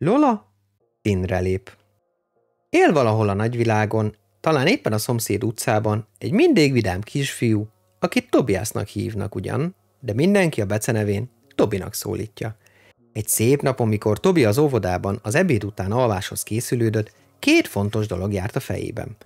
Lola színre lép. Él valahol a nagyvilágon, talán éppen a szomszéd utcában, egy mindig vidám kisfiú, akit Tobiasnak hívnak ugyan, de mindenki a becenevén Tobinak szólítja. Egy szép napon, mikor Tobi az óvodában az ebéd után alváshoz készülődött, két fontos dolog járt a fejében.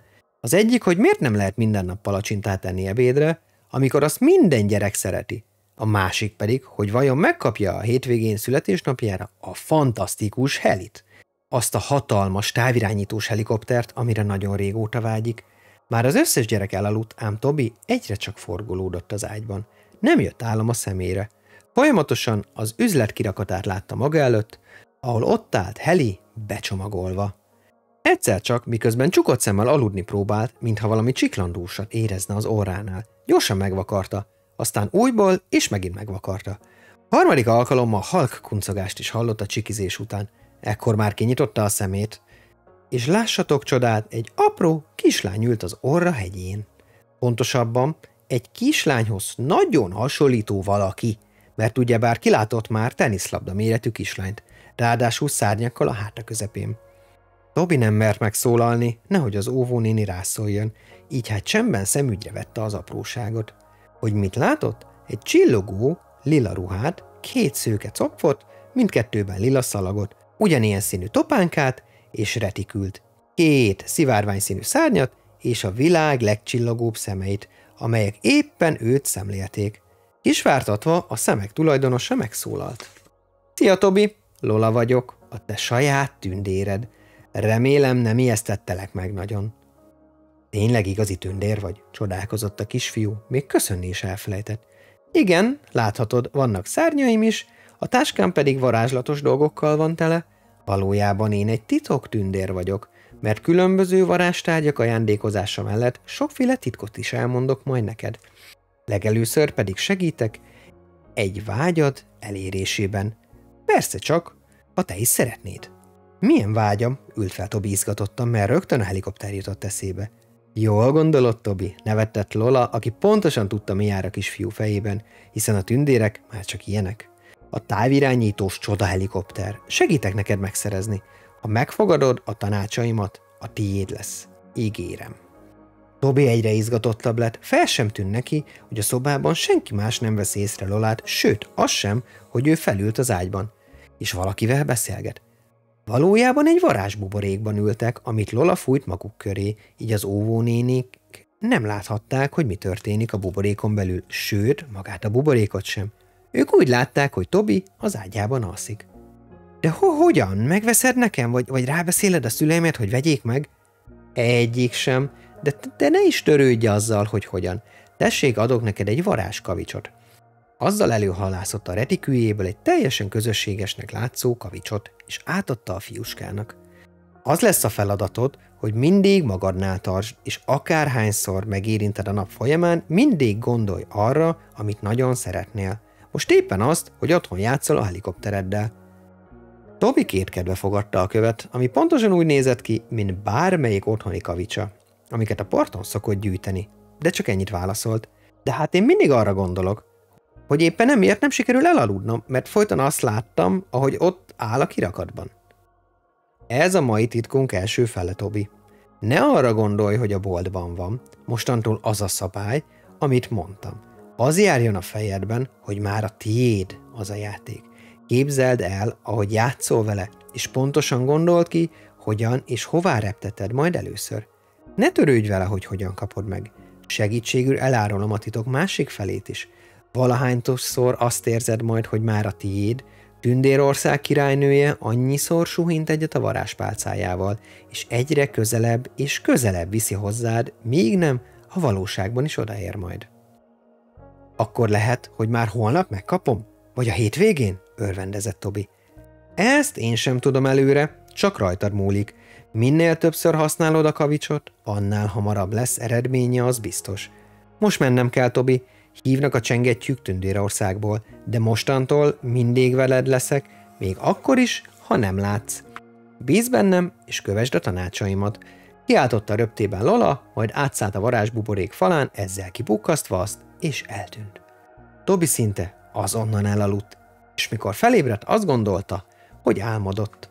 Az egyik, hogy miért nem lehet minden nap palacsintát tenni ebédre, amikor azt minden gyerek szereti. A másik pedig, hogy vajon megkapja a hétvégén születésnapjára a fantasztikus helit. Azt a hatalmas távirányítós helikoptert, amire nagyon régóta vágyik. Már az összes gyerek elaludt, ám Tobi egyre csak forgolódott az ágyban. Nem jött álom a szemére. Folyamatosan az üzlet kirakatát látta maga előtt, ahol ott állt Heli becsomagolva. Egyszer csak, miközben csukott szemmel aludni próbált, mintha valami csiklandósat érezne az orránál. Gyorsan megvakarta, aztán újból és megint megvakarta. Harmadik alkalommal halk kuncogást is hallott a csikizés után. Ekkor már kinyitotta a szemét, és lássatok csodát, egy apró kislány ült az orra hegyén. Pontosabban egy kislányhoz nagyon hasonlító valaki, mert ugyebár kilátott már teniszlabda méretű kislányt, ráadásul szárnyakkal a háta közepén. Tobi nem mert megszólalni, nehogy az óvónéni rászóljon, így hát csendben szemügyre vette az apróságot. Hogy mit látott? Egy csillogó, lila ruhát, két szőke copfot, mindkettőben lila szalagot, ugyanilyen színű topánkát és retikült, két szivárványszínű szárnyat és a világ legcsillogóbb szemeit, amelyek éppen őt szemlélték. Kisvártatva a szemek tulajdonosa megszólalt. Szia, Tobi! Lola vagyok, a te saját tündéred. Remélem, nem ijesztettelek meg nagyon. Tényleg igazi tündér vagy? Csodálkozott a kisfiú, még köszönni is elfelejtett. Igen, láthatod, vannak szárnyaim is, a táskám pedig varázslatos dolgokkal van tele. Valójában én egy titok tündér vagyok, mert különböző varázstárgyak ajándékozása mellett sokféle titkot is elmondok majd neked. Legelőször pedig segítek egy vágyad elérésében. Persze csak, ha te is szeretnéd. Milyen vágyam? Ült fel Tobi izgatottan, mert rögtön a helikopter jutott eszébe. Jól gondolod, Tobi, nevetett Lola, aki pontosan tudta, mi jár a kisfiú fejében, hiszen a tündérek már csak ilyenek. A távirányítós csodahelikopter. Segítek neked megszerezni. Ha megfogadod a tanácsaimat, a tiéd lesz. Ígérem. Tobi egyre izgatottabb lett, fel sem tűnt neki, hogy a szobában senki más nem vesz észre Lolát, sőt, az sem, hogy ő felült az ágyban, és valakivel beszélget. Valójában egy varázsbuborékban ültek, amit Lola fújt maguk köré, így az óvónénik nem láthatták, hogy mi történik a buborékon belül, sőt, magát a buborékot sem. Ők úgy látták, hogy Tobi az ágyában alszik. De hogyan? Megveszed nekem, vagy rábeszéled a szüleimet, hogy vegyék meg? Egyik sem, de ne is törődj azzal, hogy hogyan. Tessék, adok neked egy varázskavicsot. Azzal előhalászott a retikűjéből egy teljesen közösségesnek látszó kavicsot, és átadta a fiúskának. Az lesz a feladatod, hogy mindig magadnál tartsd, és akárhányszor megérinted a nap folyamán, mindig gondolj arra, amit nagyon szeretnél. Most éppen azt, hogy otthon játszol a helikoptereddel. Tobi kétkedve fogadta a követ, ami pontosan úgy nézett ki, mint bármelyik otthoni kavicsa, amiket a parton szokott gyűjteni, de csak ennyit válaszolt. De hát én mindig arra gondolok, hogy éppen emiatt nem sikerül elaludnom, mert folyton azt láttam, ahogy ott áll a kirakatban. Ez a mai titkunk első fele, Tobi. Ne arra gondolj, hogy a boltban van, mostantól az a szabály, amit mondtam. Az járjon a fejedben, hogy már a tiéd az a játék. Képzeld el, ahogy játszol vele, és pontosan gondold ki, hogyan és hová repteted majd először. Ne törődj vele, hogy hogyan kapod meg. Segítségül elárulom a titok másik felét is. Valahányszor azt érzed majd, hogy már a tiéd, Tündérország királynője annyiszor suhint egyet a varázspálcájával, és egyre közelebb és közelebb viszi hozzád, míg nem, a valóságban is odaér majd. Akkor lehet, hogy már holnap megkapom? Vagy a hétvégén? Örvendezett Tobi. Ezt én sem tudom előre, csak rajtad múlik. Minél többször használod a kavicsot, annál hamarabb lesz eredménye, az biztos. Most mennem kell, Tobi. Hívnak a csengettyűk Tündérországból, de mostantól mindig veled leszek, még akkor is, ha nem látsz. Bízz bennem, és kövesd a tanácsaimat. Kiáltotta röptében Lola, majd átszállt a varázsbuborék falán, ezzel kipukkasztva azt, és eltűnt. Tobi szinte azonnal elaludt, és mikor felébredt, azt gondolta, hogy álmodott.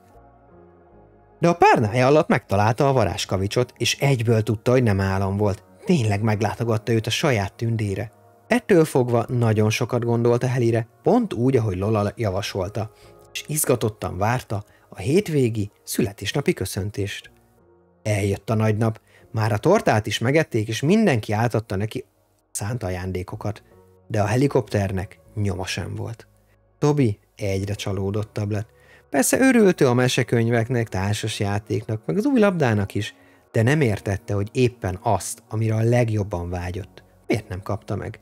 De a párnája alatt megtalálta a varázskavicsot, és egyből tudta, hogy nem álom volt. Tényleg meglátogatta őt a saját tündére. Ettől fogva nagyon sokat gondolt a Helire, pont úgy, ahogy Lola javasolta, és izgatottan várta a hétvégi születésnapi köszöntést. Eljött a nagy nap, már a tortát is megették, és mindenki átadta neki szánt ajándékokat, de a helikopternek nyoma sem volt. Toby egyre csalódottabb lett. Persze örült ő a mesekönyveknek, társasjátéknak, meg az új labdának is, de nem értette, hogy éppen azt, amire a legjobban vágyott, miért nem kapta meg.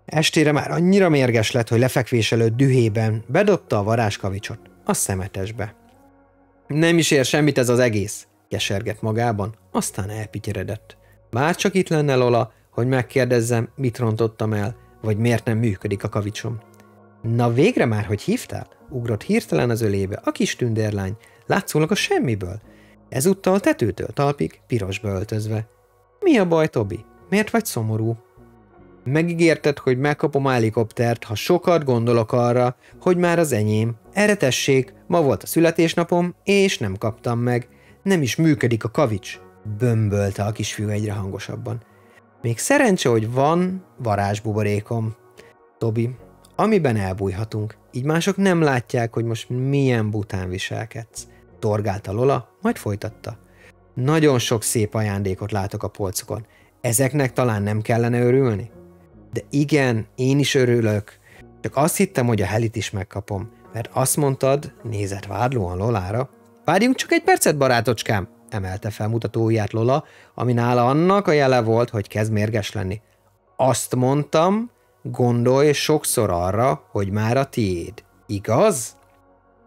Estére már annyira mérges lett, hogy lefekvés előtt dühében bedobta a varázskavicsot a szemetesbe. Nem is ér semmit ez az egész, kesergett magában, aztán elpityeredett. Bárcsak itt lenne Lola, hogy megkérdezzem, mit rontottam el, vagy miért nem működik a kavicsom. Na végre már, hogy hívtál? Ugrott hirtelen az ölébe a kis tündérlány, látszólag a semmiből. Ezúttal tetőtől talpig, pirosba öltözve. Mi a baj, Toby? Miért vagy szomorú? Megígérted, hogy megkapom a helikoptert, ha sokat gondolok arra, hogy már az enyém. Erre tessék, ma volt a születésnapom, és nem kaptam meg. Nem is működik a kavics, bömbölte a kisfiú egyre hangosabban. Még szerencse, hogy van varázsbuborékom. Toby, amiben elbújhatunk, így mások nem látják, hogy most milyen bután viselkedsz. Torgálta Lola, majd folytatta. Nagyon sok szép ajándékot látok a polcokon. Ezeknek talán nem kellene örülni? De igen, én is örülök. Csak azt hittem, hogy a helit is megkapom, mert azt mondtad, nézett vádlóan Lolára. Várjunk csak egy percet, barátocskám, emelte fel mutató ujját Lola, ami nála annak a jele volt, hogy kezd mérges lenni. Azt mondtam, gondolj sokszor arra, hogy már a tiéd. Igaz?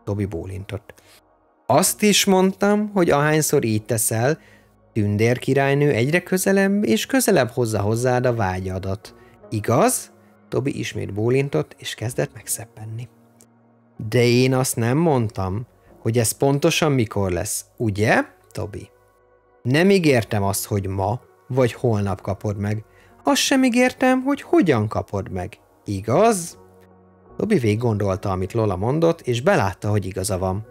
Toby bólintott. Azt is mondtam, hogy ahányszor így teszel, tündérkirálynő egyre közelebb és közelebb hozza hozzád a vágyadat. Igaz? Toby ismét bólintott, és kezdett megszeppenni. De én azt nem mondtam, hogy ez pontosan mikor lesz, ugye, Toby? Nem ígértem azt, hogy ma vagy holnap kapod meg. Azt sem ígértem, hogy hogyan kapod meg. Igaz? Toby végig gondolta, amit Lola mondott, és belátta, hogy igaza van.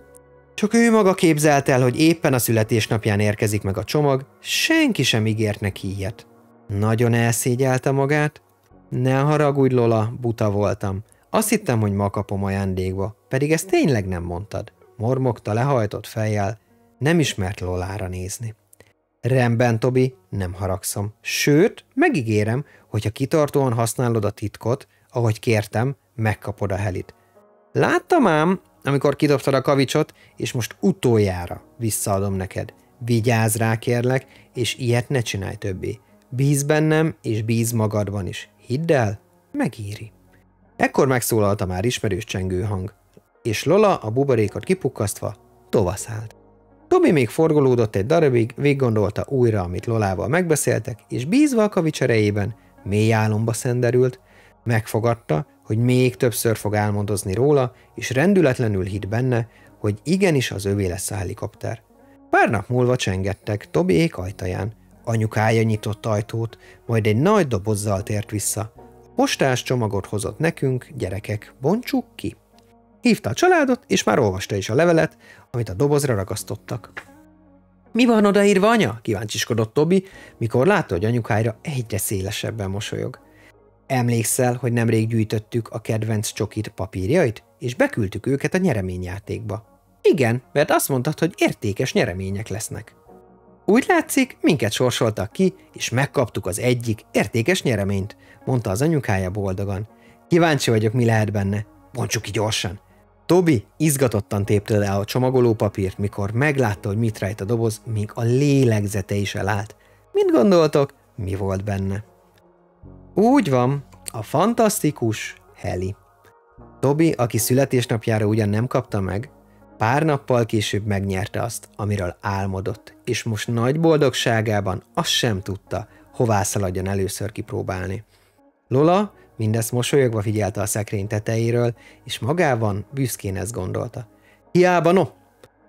Csak ő maga képzelt el, hogy éppen a születésnapján érkezik meg a csomag, senki sem ígért neki ilyet. Nagyon elszégyelte magát. Ne haragudj, Lola, buta voltam. Azt hittem, hogy ma kapom ajándékba, pedig ezt tényleg nem mondtad. Mormogta lehajtott fejjel, nem ismert Lolára nézni. Rendben, Toby, nem haragszom. Sőt, megígérem, hogy ha kitartóan használod a titkot, ahogy kértem, megkapod a helit. Láttam ám, amikor kidobtad a kavicsot, és most utoljára visszaadom neked. Vigyázz rá, kérlek, és ilyet ne csinálj többé. Bíz bennem, és bíz magadban is. Hidd el, megéri. Ekkor megszólalt a már ismerős csengő hang, és Lola a buborékot kipukkasztva tovaszállt. Toby még forgolódott egy darabig, végiggondolta újra, amit Lolával megbeszéltek, és bízva a kavics erejében mély álomba szenderült, megfogadta, hogy még többször fog álmodozni róla, és rendületlenül hitt benne, hogy igenis az övé lesz a helikopter. Pár nap múlva csengettek Tobyék ajtaján. Anyukája nyitott ajtót, majd egy nagy dobozzal tért vissza. A postás csomagot hozott nekünk, gyerekek, bontsuk ki. Hívta a családot, és már olvasta is a levelet, amit a dobozra ragasztottak. Mi van odaírva, anya? Kíváncsiskodott Toby, mikor látta, hogy anyukája egyre szélesebben mosolyog. Emlékszel, hogy nemrég gyűjtöttük a kedvenc csokit papírjait, és beküldtük őket a nyereményjátékba? Igen, mert azt mondtad, hogy értékes nyeremények lesznek. Úgy látszik, minket sorsoltak ki, és megkaptuk az egyik értékes nyereményt, mondta az anyukája boldogan. Kíváncsi vagyok, mi lehet benne. Bontsuk ki gyorsan. Toby izgatottan tépte le a csomagoló papírt, mikor meglátta, hogy mit rejt a doboz, míg a lélegzete is elállt. Mit gondoltok, mi volt benne? Úgy van, a fantasztikus Heli. Toby, aki születésnapjára ugyan nem kapta meg, pár nappal később megnyerte azt, amiről álmodott, és most nagy boldogságában azt sem tudta, hová szaladjon először kipróbálni. Lola mindezt mosolyogva figyelte a szekrény tetejéről, és magában büszkén ezt gondolta. Hiába no!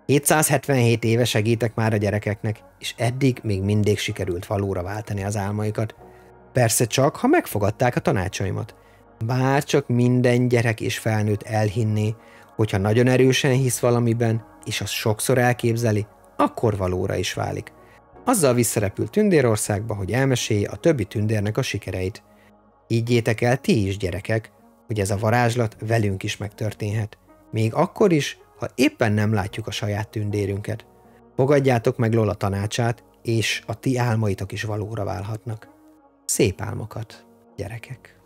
777 éve segítek már a gyerekeknek, és eddig még mindig sikerült valóra váltani az álmaikat. Persze csak, ha megfogadták a tanácsaimat. Bár csak minden gyerek és felnőtt elhinné, hogyha nagyon erősen hisz valamiben, és azt sokszor elképzeli, akkor valóra is válik. Azzal visszarepül Tündérországba, hogy elmesélje a többi tündérnek a sikereit. Higgyétek el ti is, gyerekek, hogy ez a varázslat velünk is megtörténhet. Még akkor is, ha éppen nem látjuk a saját tündérünket. Fogadjátok meg Lola tanácsát, és a ti álmaitok is valóra válhatnak. Szép álmokat, gyerekek!